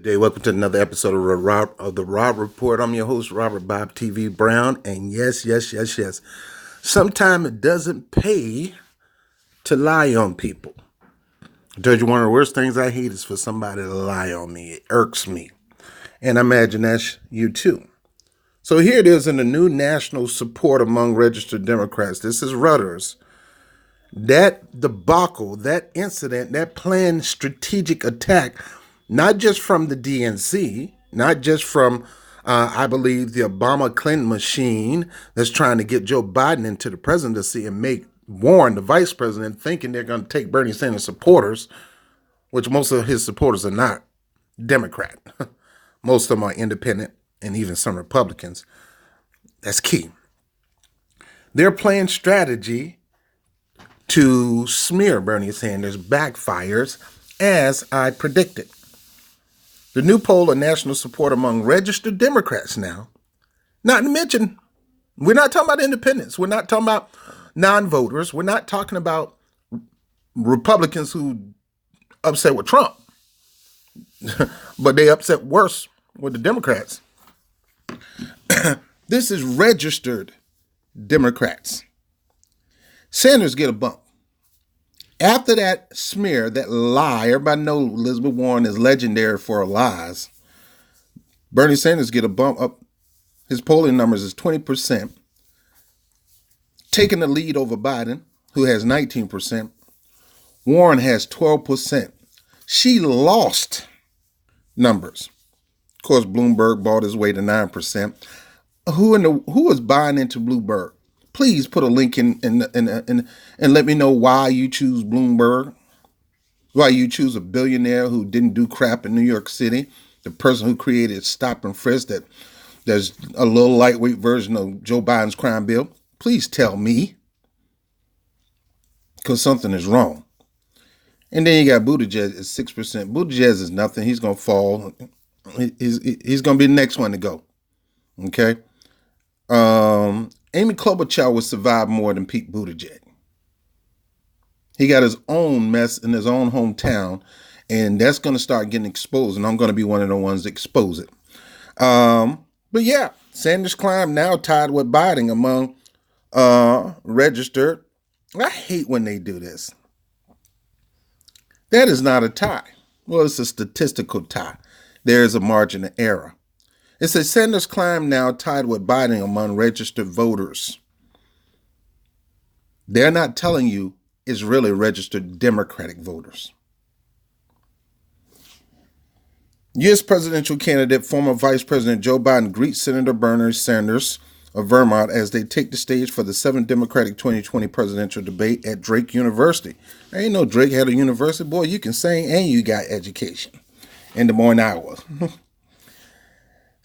Good day. Welcome to another episode of the Rob Report. I'm your host, Robert Bob TV Brown. And yes. Sometimes it doesn't pay to lie on people. I told you one of the worst things I hate is for somebody to lie on me. It irks me. And I imagine that's you too. So here it is in the new national support among registered Democrats. This is Reuters. That debacle, that incident, that planned strategic attack, not just from the DNC, not just from, I believe, the Obama-Clinton machine that's trying to get Joe Biden into the presidency and make Warren the vice president, thinking they're going to take Bernie Sanders supporters, which most of his supporters are not Democrat. Most of them are independent and even some Republicans. That's key. Their planned strategy to smear Bernie Sanders backfires, as I predicted. The new poll of national support among registered Democrats now, not to mention, we're not talking about independents. We're not talking about non-voters. We're not talking about Republicans who upset with Trump, but they upset worse with the Democrats. This is registered Democrats. Sanders get a bump. After that smear, that lie, everybody knows Elizabeth Warren is legendary for her lies. Bernie Sanders get a bump up. His polling numbers is 20%, taking the lead over Biden, who has 19%. Warren has 12%. She lost numbers. Of course, Bloomberg bought his way to 9%. Who is buying into Bloomberg? Please put a link in and let me know why you choose Bloomberg, why you choose a billionaire who didn't do crap in New York City, the person who created Stop and Frisk there's a little lightweight version of Joe Biden's crime bill. Please tell me, because something is wrong. And then you got Buttigieg at 6%. Buttigieg is nothing. He's going to fall. He's going to be the next one to go. Okay. Amy Klobuchar would survive more than Pete Buttigieg. He got his own mess in his own hometown, and that's going to start getting exposed, and I'm going to be one of the ones that expose it. But yeah, Sanders climb now tied with Biden among registered. I hate when they do this. That is not a tie. Well, it's a statistical tie. There is a margin of error. It says Sanders climb now tied with Biden among registered voters. They're not telling you it's really registered Democratic voters. U.S. presidential candidate, former Vice President Joe Biden greets Senator Bernie Sanders of Vermont as they take the stage for the 7th Democratic 2020 presidential debate at Drake University. There ain't no Drake had a university. Boy, you can sing and you got education in Des Moines, Iowa.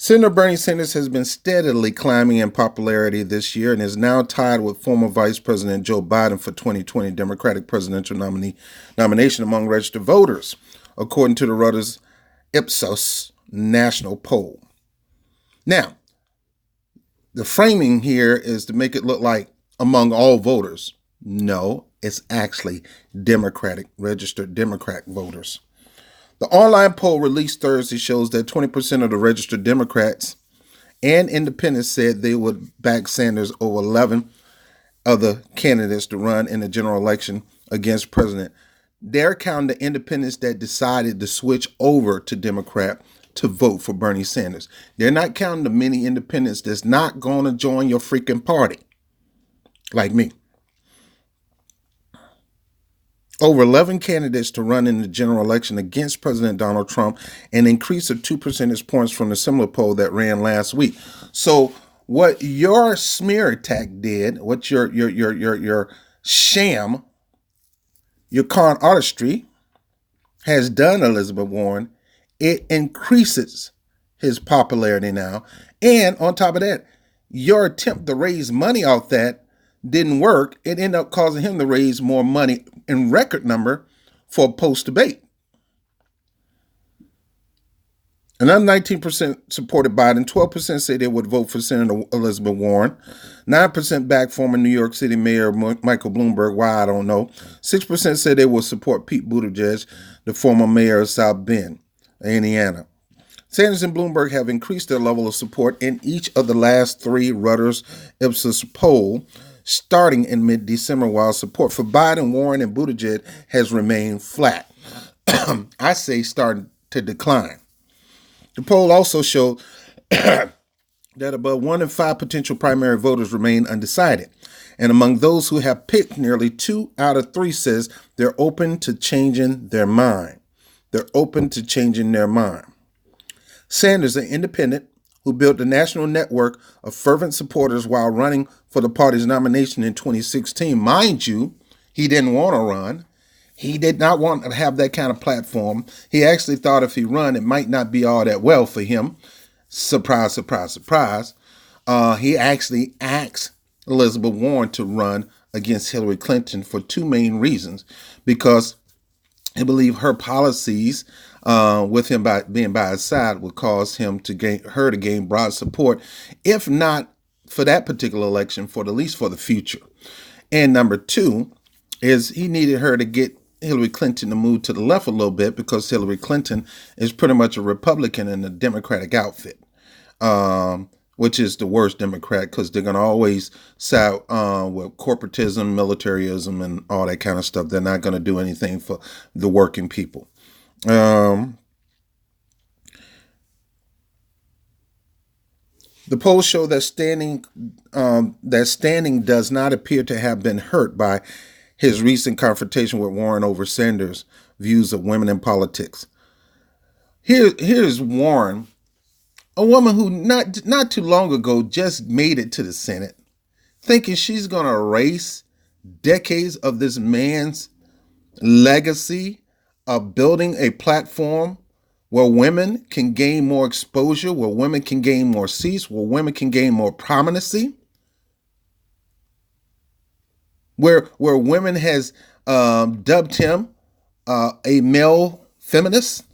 Senator Bernie Sanders has been steadily climbing in popularity this year and is now tied with former Vice President Joe Biden for 2020 Democratic presidential nomination among registered voters, according to the Reuters Ipsos national poll. Now, the framing here is to make it look like among all voters. No, it's actually registered Democrat voters. The online poll released Thursday shows that 20% of the registered Democrats and independents said they would back Sanders over 11 other candidates to run in the general election against President. They're counting the independents that decided to switch over to Democrat to vote for Bernie Sanders. They're not counting the many independents that's not going to join your freaking party, like me. Over 11 candidates to run in the general election against President Donald Trump, an increase of 2 percentage points from the similar poll that ran last week. So what your smear attack did, what your sham, your con artistry has done, Elizabeth Warren, it increases his popularity now. And on top of that, your attempt to raise money off that didn't work. It ended up causing him to raise more money in record number for post-debate. Another 19% supported Biden. 12% say they would vote for Senator Elizabeth Warren. 9% backed former New York City Mayor Michael Bloomberg. Why, I don't know. 6% said they would support Pete Buttigieg, the former mayor of South Bend, Indiana. Sanders and Bloomberg have increased their level of support in each of the last three Reuters Ipsos poll, starting in mid-December, while support for Biden, Warren, and Buttigieg has remained flat. I say starting to decline. The poll also showed that about 1 in 5 potential primary voters remain undecided. And among those who have picked, nearly 2 out of 3 says they're open to changing their mind. They're open to changing their mind. Sanders, an independent who built a national network of fervent supporters while running for the party's nomination in 2016. Mind you, he didn't want to run. He did not want to have that kind of platform. He actually thought if he run, it might not be all that well for him. Surprise, surprise, surprise. He actually asked Elizabeth Warren to run against Hillary Clinton for 2 main reasons. Because he believed her policies, with him being by his side, would cause him to gain broad support, if not for that particular election, for at least for the future. And number 2 is he needed her to get Hillary Clinton to move to the left a little bit, because Hillary Clinton is pretty much a Republican in a Democratic outfit, which is the worst Democrat, because they're going to always side with corporatism, militarism, and all that kind of stuff. They're not going to do anything for the working people. The polls show that standing does not appear to have been hurt by his recent confrontation with Warren over Sanders' views of women in politics. Here's Warren, a woman who not too long ago just made it to the Senate, thinking she's going to erase decades of this man's legacy of building a platform where women can gain more exposure, where women can gain more seats, where women can gain more prominency, where women has dubbed him a male feminist.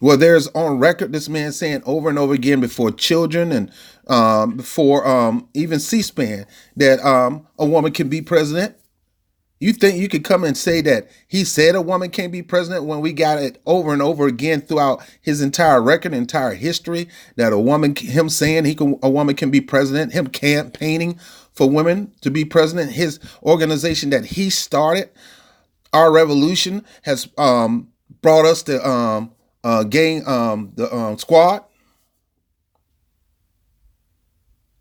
Well, there's on record this man saying over and over again before children and before even C-SPAN that a woman can be president. You think you could come and say that he said a woman can't be president when we got it over and over again throughout his entire record, entire history, that him saying a woman can be president, him campaigning for women to be president, his organization that he started, Our Revolution, has brought us to gain the squad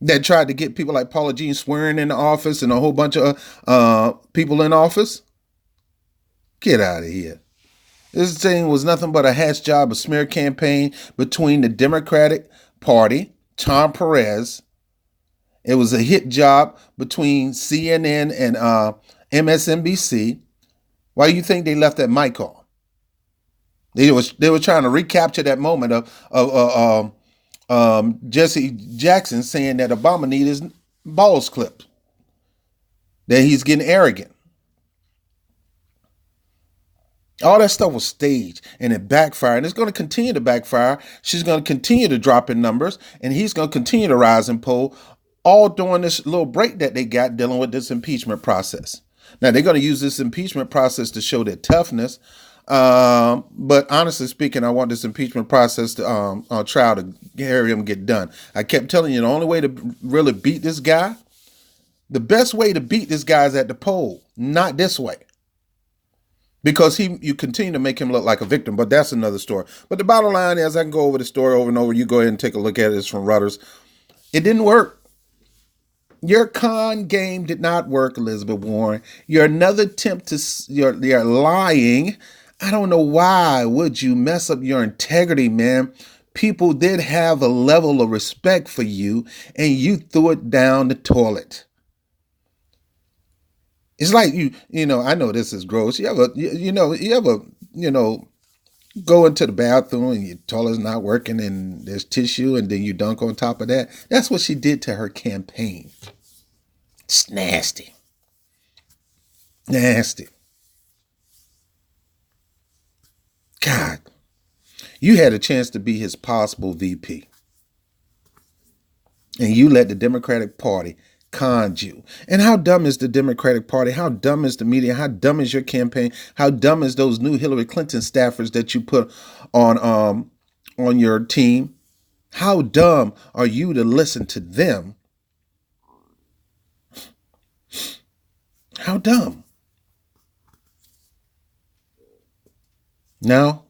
that tried to get people like Paula Jean swearing in the office and a whole bunch of people in office. Get out of here. This thing was nothing but a hatch job, a smear campaign between the Democratic Party, Tom Perez. It was a hit job between CNN and MSNBC. Why do you think they left that mic on? They were trying to recapture that moment of Jesse Jackson saying that Obama needed his balls clipped, that he's getting arrogant. All that stuff was staged, and it backfired, and it's going to continue to backfire. She's going to continue to drop in numbers, and he's going to continue to rise in poll, all during this little break that they got dealing with this impeachment process. Now, they're going to use this impeachment process to show their toughness. But honestly speaking, I want this impeachment process to trial to carry him get done. I kept telling you the only way to really beat this guy, the best way to beat this guy is at the poll, not this way. Because you continue to make him look like a victim, but that's another story. But the bottom line is, I can go over the story over and over. You go ahead and take a look at it. It's from Reuters. It didn't work. Your con game did not work, Elizabeth Warren. You're another attempt to, you're lying. I don't know why would you mess up your integrity, man. People did have a level of respect for you, and you threw it down the toilet. It's like I know this is gross. You ever go into the bathroom and your toilet's not working and there's tissue and then you dunk on top of that? That's what she did to her campaign. It's nasty. Nasty. God, you had a chance to be his possible VP. And you let the Democratic Party conned you. And how dumb is the Democratic Party? How dumb is the media? How dumb is your campaign? How dumb is those new Hillary Clinton staffers that you put on your team? How dumb are you to listen to them? How dumb? Now,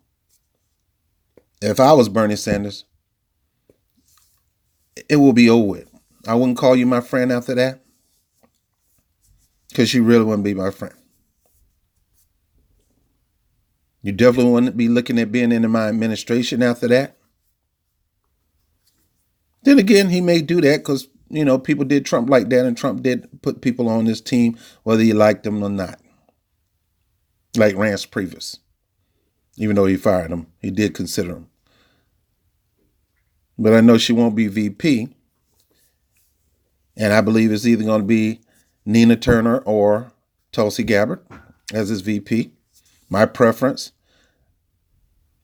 if I was Bernie Sanders, it will be over with. I wouldn't call you my friend after that, because you really wouldn't be my friend. You definitely wouldn't be looking at being in my administration after that. Then again, he may do that because, people did Trump like that, and Trump did put people on his team, whether you liked them or not. Like Rance Previous. Even though he fired him, he did consider him. But I know she won't be VP. And I believe it's either going to be Nina Turner or Tulsi Gabbard as his VP. My preference.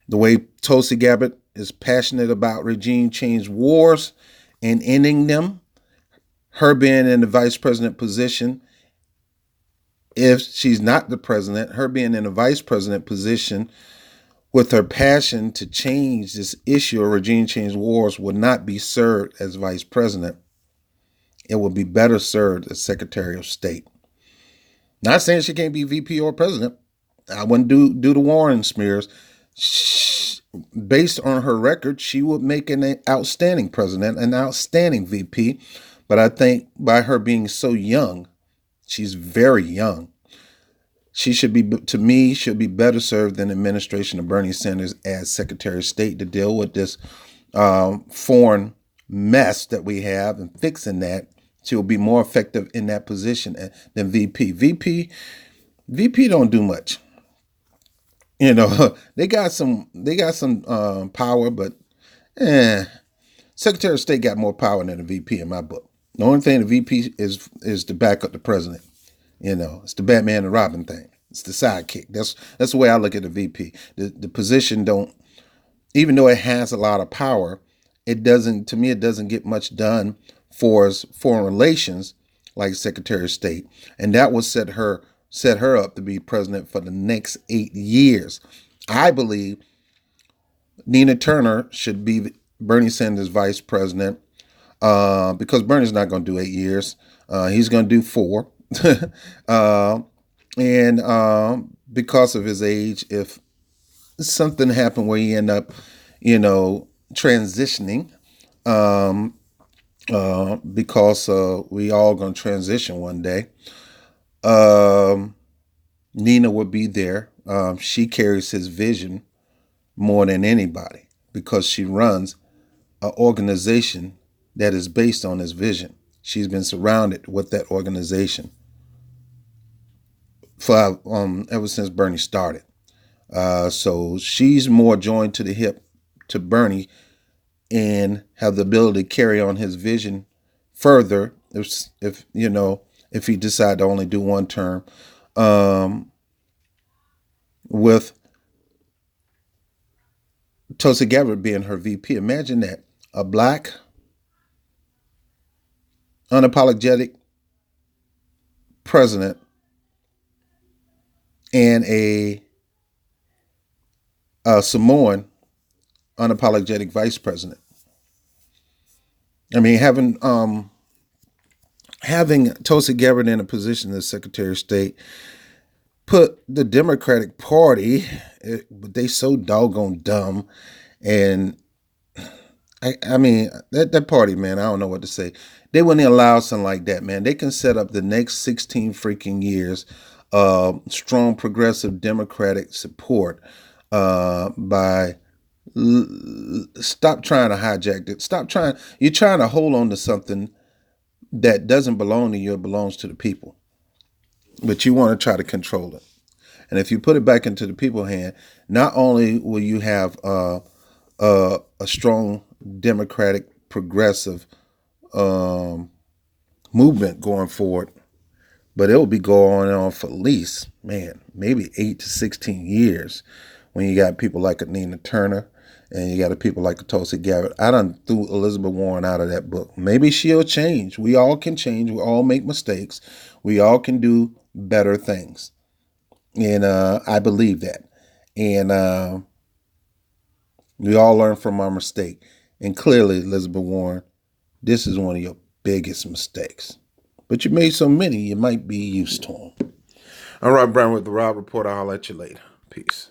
The way Tulsi Gabbard is passionate about regime change wars and ending them, her being in the vice president position, if she's not the president, her being in the vice president position with her passion to change this issue of regime change wars would not be served as vice president. It would be better served as Secretary of State. Not saying she can't be VP or president. I wouldn't do the Warren smears. Based on her record, she would make an outstanding president, an outstanding VP. But I think by her being so young, she's very young, she should be better served than the administration of Bernie Sanders as Secretary of State to deal with this foreign mess that we have and fixing that. She will be more effective in that position than VP. VP don't do much. They got some power, but Secretary of State got more power than the VP in my book. The only thing the VP is to back up the president. It's the Batman and Robin thing. It's the sidekick. That's the way I look at the VP. The position don't, even though it has a lot of power, it doesn't get much done for foreign relations like Secretary of State. And that will set her up to be president for the next 8 years. I believe Nina Turner should be Bernie Sanders' vice president because Bernie's not going to do 8 years. He's going to do 4. And because of his age, if something happened where he end up, transitioning, because we all going to transition one day, Nina would be there. She carries his vision more than anybody because she runs an organization that is based on his vision. She's been surrounded with that organization for ever since Bernie started. So she's more joined to the hip to Bernie and have the ability to carry on his vision further if he decide to only do one term, with Tulsi Gabbard being her VP. Imagine that, a black, unapologetic president and a Samoan unapologetic vice president. I mean, having Tulsi Gabbard in a position as Secretary of State put the Democratic Party, but they so doggone dumb. And I mean, that party, man, I don't know what to say. They wouldn't allow something like that, man. They can set up the next 16 freaking years of strong progressive Democratic support by stop trying to hijack it. You're trying to hold on to something that doesn't belong to you, it belongs to the people. But you want to try to control it. And if you put it back into the people's hand, not only will you have a strong democratic progressive movement going forward, but it will be going on for at least, maybe 8 to 16 years when you got people like a Nina Turner and you got people like a Tulsi Gabbard. I done threw Elizabeth Warren out of that book. Maybe she'll change. We all can change. We all make mistakes. We all can do better things. And I believe that. And we all learn from our mistake. And clearly, Elizabeth Warren, this is one of your biggest mistakes. But you made so many, you might be used to them. All right, Brown with the Rob Report. I'll let you later. Peace.